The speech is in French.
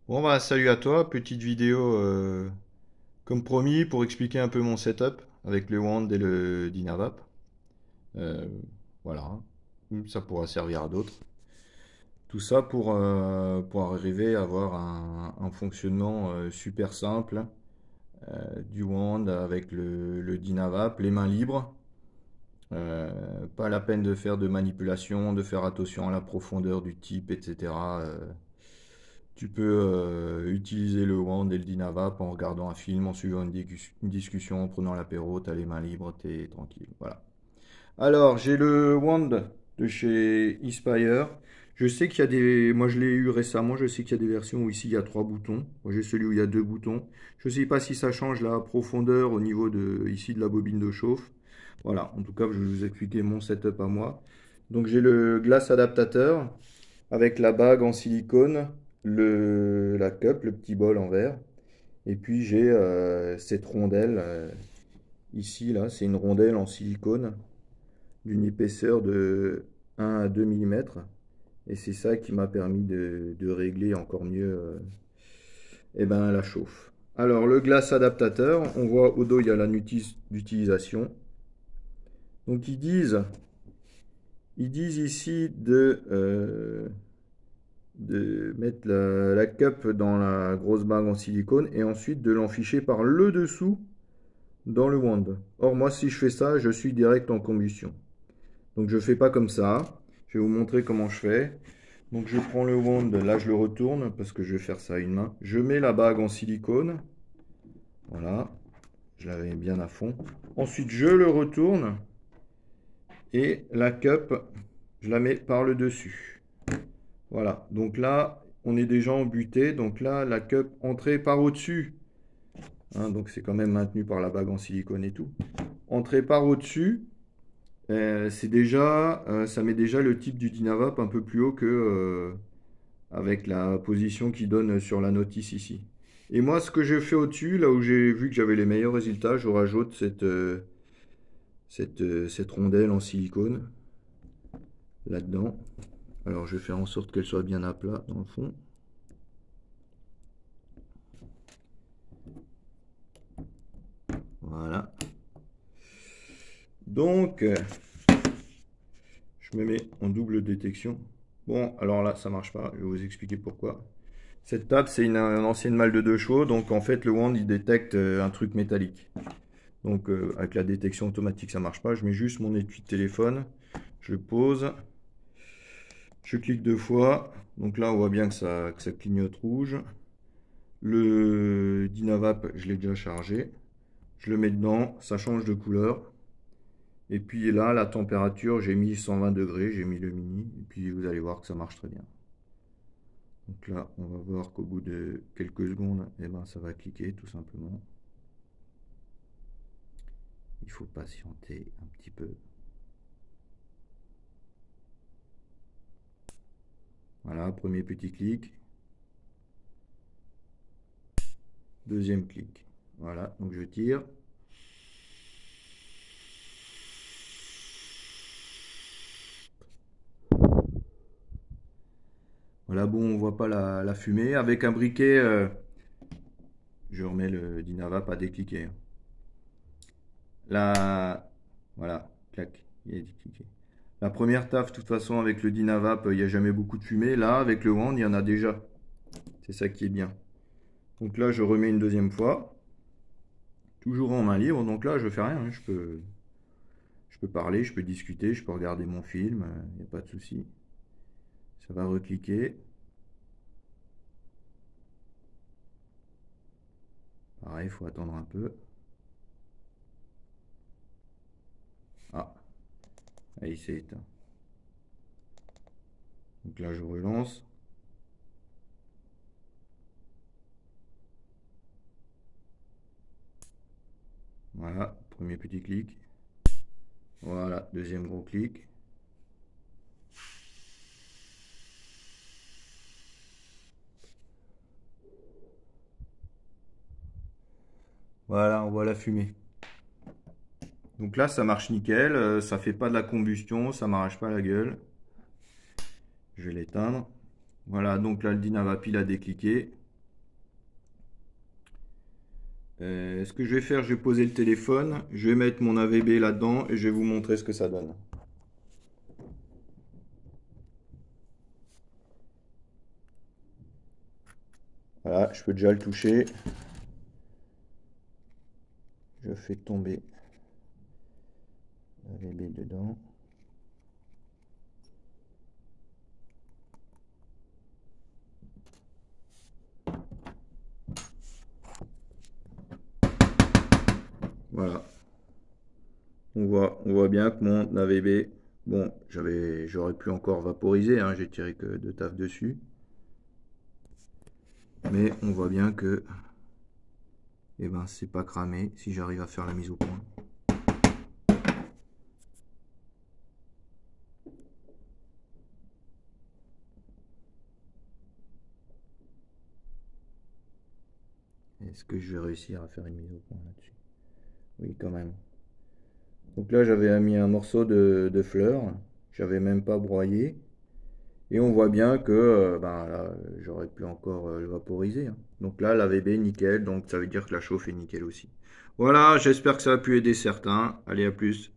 Bon bah salut à toi, petite vidéo comme promis pour expliquer un peu mon setup avec le Wand et le Dynavap. Euh, voilà, ça pourra servir à d'autres. Tout ça pour arriver à avoir un fonctionnement super simple du Wand avec le Dynavap, les mains libres. Pas la peine de faire de manipulation, de faire attention à la profondeur du type, etc. Tu peux utiliser le Wand et le Dynavap en regardant un film, en suivant une discussion, en prenant l'apéro, t'as les mains libres, t'es tranquille. Voilà. Alors, j'ai le Wand de chez Inspire. Je sais qu'il y a des. Moi, je l'ai eu récemment. Je sais qu'il y a des versions où ici il y a trois boutons. Moi, j'ai celui où il y a deux boutons. Je ne sais pas si ça change la profondeur au niveau de ici de la bobine de chauffe. Voilà. En tout cas, je vais vous expliquer mon setup à moi. Donc, j'ai le glace adaptateur avec la bague en silicone, la cup, le petit bol en verre. Et puis j'ai cette rondelle ici, là, c'est une rondelle en silicone d'une épaisseur de 1 à 2 mm. Et c'est ça qui m'a permis de régler encore mieux eh ben, la chauffe. Alors le glace adaptateur, on voit au dos il y a la notice d'utilisation. Donc ils disent ici de mettre la cup dans la grosse bague en silicone et ensuite de l'enficher par le dessous dans le wand. Or moi si je fais ça, je suis direct en combustion. Donc je fais pas comme ça. Je vais vous montrer comment je fais. Donc je prends le wand, là je le retourne parce que je vais faire ça à une main. Je mets la bague en silicone. Voilà, je la mets bien à fond. Ensuite je le retourne et la cup, je la mets par le dessus. Voilà, donc là, on est déjà embuté. Donc là, la cup entrée par au-dessus. Hein, donc c'est quand même maintenu par la bague en silicone et tout. Entrée par au-dessus, c'est déjà, ça met déjà le type du Dynavap un peu plus haut que avec la position qui donne sur la notice ici. Et moi, ce que j'ai fait au-dessus, là où j'ai vu que j'avais les meilleurs résultats, je rajoute cette rondelle en silicone là-dedans. Alors je vais faire en sorte qu'elle soit bien à plat dans le fond. Voilà. Donc, je me mets en double détection. Bon, alors là, ça marche pas. Je vais vous expliquer pourquoi. Cette table, c'est une ancienne malle de 2 chevaux. Donc, en fait, le wand, il détecte un truc métallique. Donc, avec la détection automatique, ça marche pas. Je mets juste mon étui de téléphone. Je pose. Je clique deux fois. Donc là, on voit bien que ça clignote rouge. Le Dynavap, je l'ai déjà chargé. Je le mets dedans. Ça change de couleur. Et puis là, la température, j'ai mis 120 degrés, j'ai mis le mini. Et puis vous allez voir que ça marche très bien. Donc là, on va voir qu'au bout de quelques secondes, eh ben, ça va cliquer tout simplement. Il faut patienter un petit peu. Voilà, premier petit clic. Deuxième clic. Voilà, donc je tire. Voilà, bon, on voit pas la fumée. Avec un briquet, je remets le Dynavap à décliquer. Là, voilà, clac, il est décliqué. La première taf, de toute façon, avec le Dynavap, il n'y a jamais beaucoup de fumée. Là, avec le Wand, il y en a déjà. C'est ça qui est bien. Donc là, je remets une deuxième fois. Toujours en main libre. Donc là, je fais rien, hein. Je peux parler, je peux discuter, je peux regarder mon film. Il n'y a pas de souci. Ça va recliquer. Pareil, il faut attendre un peu. Ah, là, il s'est éteint. Donc là, je relance. Voilà, premier petit clic. Voilà, deuxième gros clic. Voilà, on voit la fumée. Donc là, ça marche nickel. Ça fait pas de la combustion, ça m'arrache pas la gueule. Je vais l'éteindre. Voilà, donc là, le Dynavap, il a décliqué. Ce que je vais faire, je vais poser le téléphone, je vais mettre mon AVB là-dedans et je vais vous montrer ce que ça donne. Voilà, je peux déjà le toucher. Je fais tomber l'AVB dedans. Voilà. On voit bien que mon AVB, bon, j'aurais pu encore vaporiser, hein, j'ai tiré que de taf dessus. Mais on voit bien que, eh ben, c'est pas cramé si j'arrive à faire la mise au point. Est-ce que je vais réussir à faire une mise au point là-dessus? Oui, quand même. Donc là, j'avais mis un morceau de fleurs. J'avais même pas broyé. Et on voit bien que ben, là, j'aurais pu encore le vaporiser, hein. Donc là, l'AVB, nickel. Donc ça veut dire que la chauffe est nickel aussi. Voilà, j'espère que ça a pu aider certains. Allez, à plus.